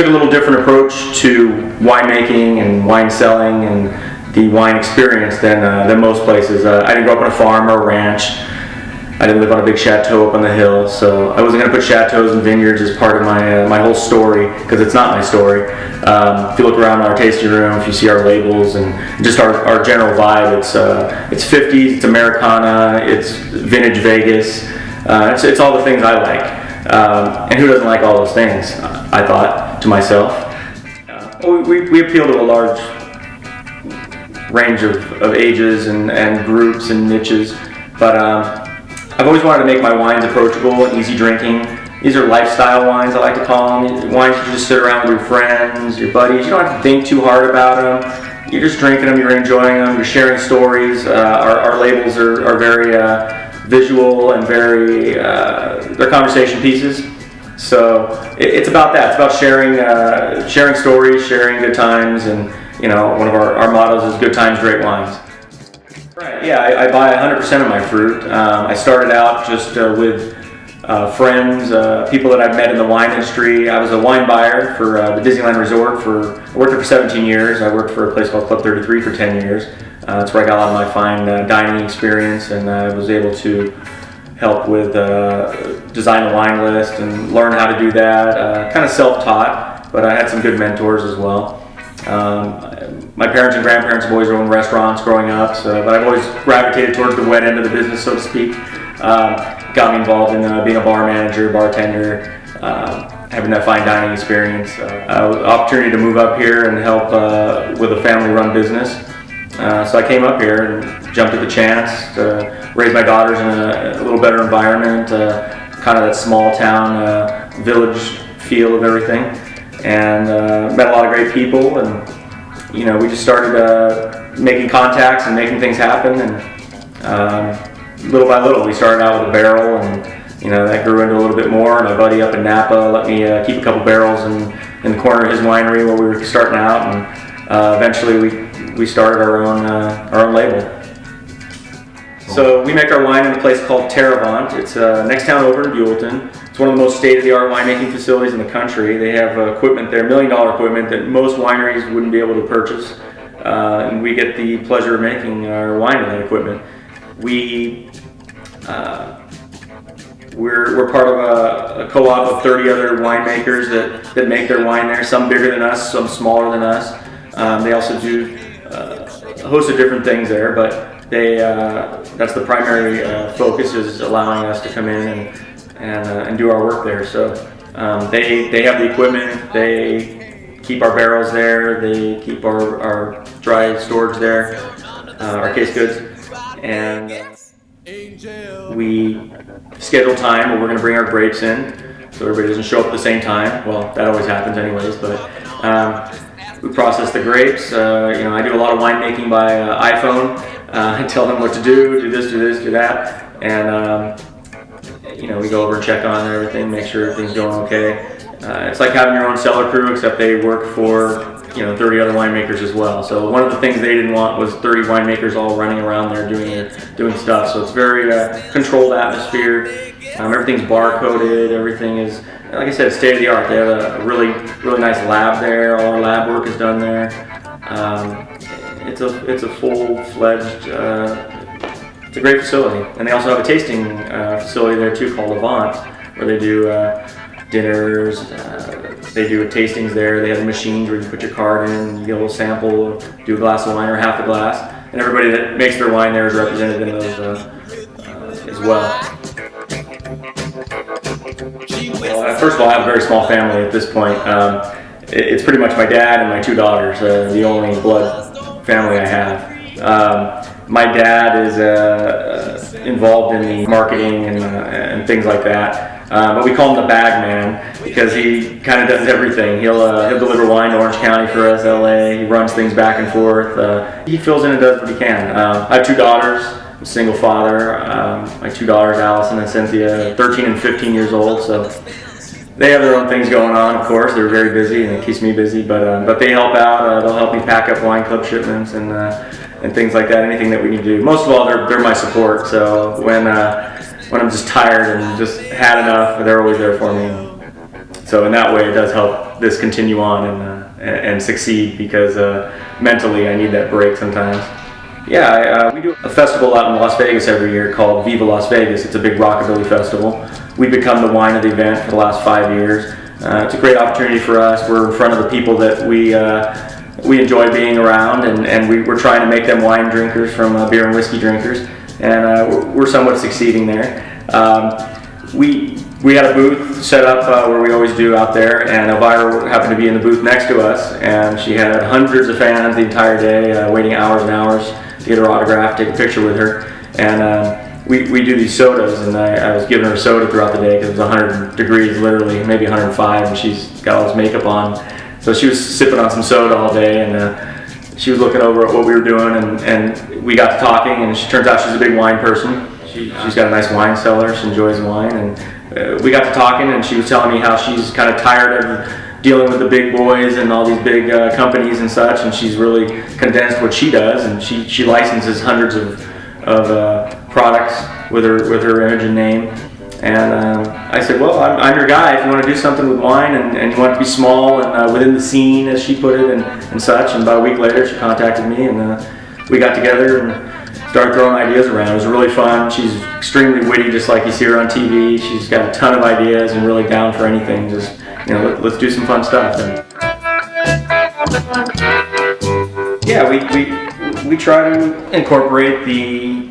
took a little different approach to winemaking and wine selling and the wine experience than most places. I didn't grow up on a farm or a ranch. I didn't live on a big chateau up on the hill, so I wasn't going to put chateaus and vineyards as part of my whole story, because it's not my story. If you look around our tasting room, if you see our labels and just our general vibe, it's 50s, it's Americana, it's vintage Vegas. It's all the things I like. And who doesn't like all those things, I thought to myself. We appeal to a large range of ages and groups and niches, but I've always wanted to make my wines approachable and easy drinking. These are lifestyle wines, I like to call them. Wines you can just sit around with your friends, your buddies. You don't have to think too hard about them. You're just drinking them, you're enjoying them, you're sharing stories. Our labels are very visual and very, they're conversation pieces. So it's about that. It's about sharing stories, sharing good times, and one of our mottos is good times, great wines. Right. Yeah, I buy 100% of my fruit. I started out just with friends, people that I've met in the wine industry. I was a wine buyer for the Disneyland Resort I worked there for 17 years. I worked for a place called Club 33 for 10 years. That's where I got a lot of my fine dining experience, and I was able to help with design a wine list and learn how to do that. Kind of self-taught, but I had some good mentors as well. My parents and grandparents have always owned restaurants growing up, but I've always gravitated towards the wet end of the business, so to speak. Got me involved in being a bar manager, bartender, having that fine dining experience. Opportunity to move up here and help with a family-run business. So I came up here and jumped at the chance to raise my daughters in a little better environment, kind of that small town, village feel of everything. And met a lot of great people, and we just started making contacts and making things happen, and little by little we started out with a barrel, and that grew into a little bit more. And my buddy up in Napa let me keep a couple barrels in the corner of his winery while we were starting out, and eventually we started our own label. So we make our wine in a place called Terravant. It's next town over in Buellton. It's one of the most state-of-the-art winemaking facilities in the country. They have equipment there, $1 million equipment that most wineries wouldn't be able to purchase. And we get the pleasure of making our wine with that equipment. We're part of a co-op of 30 other winemakers that make their wine there, some bigger than us, some smaller than us. They also do a host of different things there, but that's the primary focus, is allowing us to come in and do our work there. So they have the equipment, they keep our barrels there, they keep our dry storage there, our case goods, and we schedule time where we're going to bring our grapes in, so everybody doesn't show up at the same time. Well, that always happens anyways, but we process the grapes. I do a lot of winemaking by iPhone. I tell them what to do this, do that, and we go over and check on everything, make sure everything's going okay. It's like having your own cellar crew, except they work for 30 other winemakers as well. So one of the things they didn't want was 30 winemakers all running around there doing stuff. So it's very controlled atmosphere. Everything's bar coded. Everything is, like I said, state of the art. They have a really nice lab there. All our lab work is done there. It's a full-fledged, it's a great facility. And they also have a tasting facility there too called Avant, where they do dinners, they do tastings there. They have machines where you put your card in, you get a little sample, do a glass of wine or half a glass, and everybody that makes their wine there is represented in those as well. Well, first of all, I have a very small family at this point. It's pretty much my dad and my 2 daughters, the only blood family I have. My dad is involved in the marketing and things like that. But we call him the bag man because he kind of does everything. He'll deliver wine to Orange County for us, LA. He runs things back and forth. He fills in and does what he can. I have 2 daughters. I'm a single father. My 2 daughters, Allison and Cynthia, 13 and 15 years old. So they have their own things going on. Of course, they're very busy, and it keeps me busy. But they help out. They'll help me pack up wine club shipments and things like that. Anything that we need to do. Most of all, they're my support. So when I'm just tired and just had enough, they're always there for me. So in that way, it does help this continue on and succeed, because mentally I need that break sometimes. Yeah, we do a festival out in Las Vegas every year called Viva Las Vegas. It's a big rockabilly festival. We've become the wine of the event for the last 5 years. It's a great opportunity for us. We're in front of the people that we enjoy being around, and we're trying to make them wine drinkers from beer and whiskey drinkers, and we're somewhat succeeding there. We had a booth set up where we always do out there, and Elvira happened to be in the booth next to us, and she had hundreds of fans the entire day, waiting hours and hours to get her autograph, take a picture with her. And we do these sodas, and I was giving her soda throughout the day because it was 100 degrees, literally, maybe 105, and she's got all this makeup on. So she was sipping on some soda all day, and she was looking over at what we were doing, and we got to talking, and it turns out she's a big wine person. She's got a nice wine cellar, she enjoys wine, and we got to talking, and she was telling me how she's kind of tired of dealing with the big boys and all these big companies and such, and she's really condensed what she does, and she licenses hundreds of products with her image and name. And I said, well, I'm your guy if you want to do something with wine, and you want it to be small and within the scene, as she put it, and such. And about a week later, she contacted me, and we got together and started throwing ideas around. It was really fun. She's extremely witty, just like you see her on TV. She's got a ton of ideas and really down for anything. Just, let's do some fun stuff. And yeah, we try to incorporate the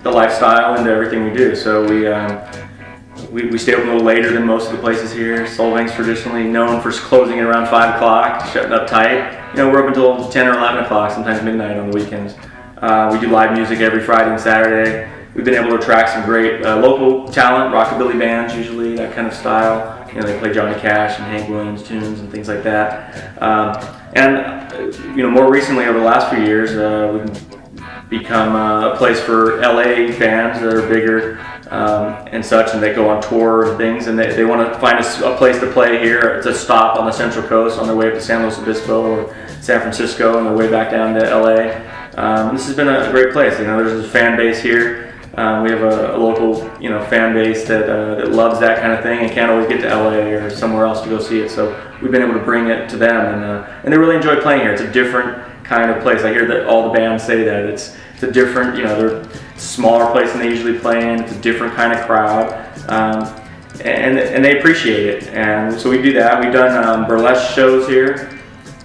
lifestyle into everything we do. So we stay open a little later than most of the places here. Solvang's traditionally known for closing at around 5 o'clock, shutting up tight. We're open until 10 or 11 o'clock, sometimes midnight on the weekends. We do live music every Friday and Saturday. We've been able to attract some great local talent, rockabilly bands usually, that kind of style. They play Johnny Cash and Hank Williams tunes and things like that. And more recently, over the last few years, we've become a place for LA bands that are bigger and such, and they go on tour and things, and they want to find a place to play here. It's a stop on the Central Coast on their way up to San Luis Obispo or San Francisco on their way back down to LA. This has been a great place. There's a fan base here. We have a local, fan base that loves that kind of thing and can't always get to LA or somewhere else to go see it. So we've been able to bring it to them, and they really enjoy playing here. It's a different kind of place. I hear that all the bands say that it's a different, they're a smaller place than they usually play in. It's a different kind of crowd, and they appreciate it. And so we do that. We've done burlesque shows here.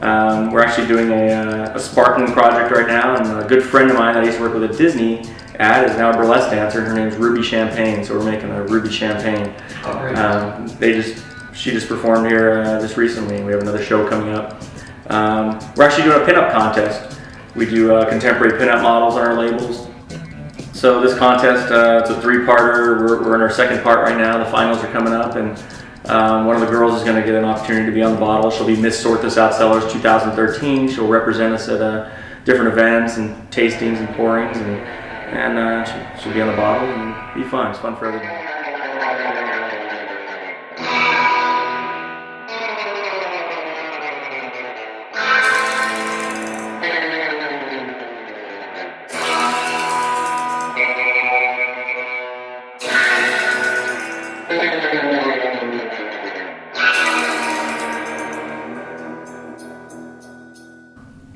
We're actually doing a sparkling project right now, and a good friend of mine that I used to work with at Disney is now a burlesque dancer. Her name's Ruby Champagne, so we're making a Ruby Champagne. She just performed here just recently, and we have another show coming up. We're actually doing a pinup contest. We do contemporary pinup models on our labels. So this contest, it's a 3-parter. We're in our 2nd part right now. The finals are coming up, and one of the girls is going to get an opportunity to be on the bottle. She'll be Miss Sort This Out Cellars 2013. She'll represent us at different events and tastings and pourings, and she'll be on the bottle and be fun. It's fun for everyone.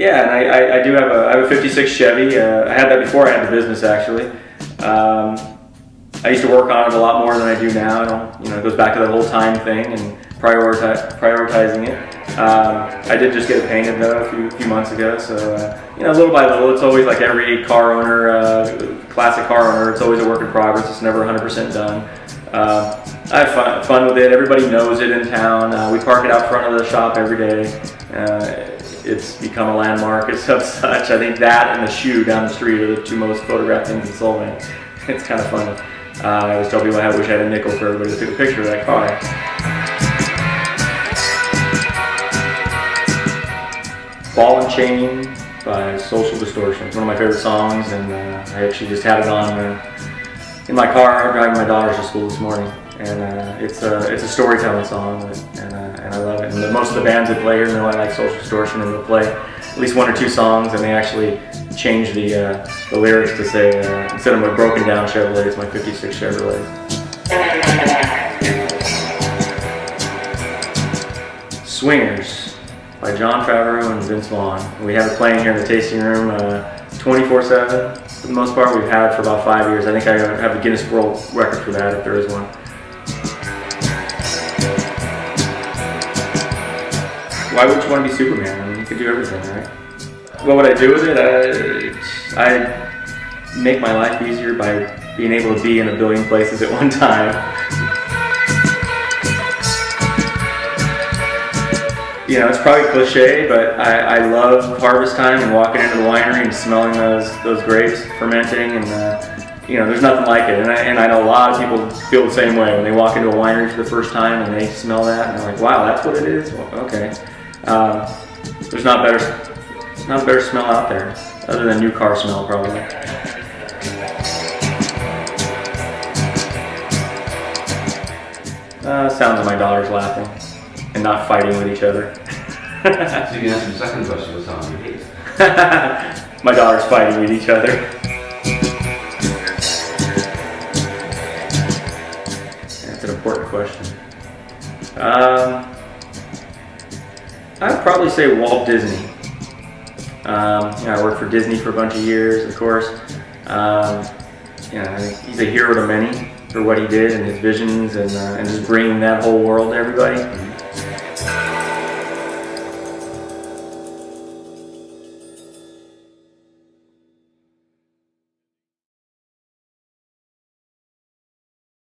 Yeah, and I do have a 56 Chevy. I had that before I had the business, actually. I used to work on it a lot more than I do now. It goes back to that whole time thing and prioritizing it. I did just get it painted though a few months ago, so little by little. It's always like every car owner, classic car owner. It's always a work in progress. It's never 100% done. I have fun with it. Everybody knows it in town. We park it out front of the shop every day. It's become a landmark. It's of such. I think that and the shoe down the street are the 2 most photographed things in Solvang. It's kind of funny. I always tell people I wish I had a nickel for everybody to take a picture of that car. Ball and Chain by Social Distortion. It's one of my favorite songs, and I actually just had it on in my car driving my daughters to school this morning. And it's a storytelling song, and I love it. And most of the bands that play here know I like Social Distortion, and they'll play at least 1 or 2 songs, and they actually change the lyrics to say, instead of my broken down Chevrolet, it's my 56 Chevrolet. Swingers by John Favreau and Vince Vaughn. We have it playing here in the tasting room 24/7. For the most part, we've had it for about 5 years. I think I have a Guinness World Record for that, if there is one. Why would you want to be Superman? I mean, you could do everything, right? What would I do with it? I'd make my life easier by being able to be in a billion places at one time. You know, it's probably cliche, but I love harvest time and walking into the winery and smelling those grapes fermenting, and you know, there's nothing like it. And I know a lot of people feel the same way when they walk into a winery for the first time and they smell that, and they're like, "Wow, that's what it is." Well, okay, there's not a better smell out there other than new car smell, probably. Sounds of my daughters laughing and not fighting with each other. So you can answer the second question, what sound you hate? My daughters fighting with each other. That's an important question. I'd probably say Walt Disney. You know, I worked for Disney for a bunch of years, of course. You know, I think he's a hero to many for what he did and his visions and just bringing that whole world to everybody.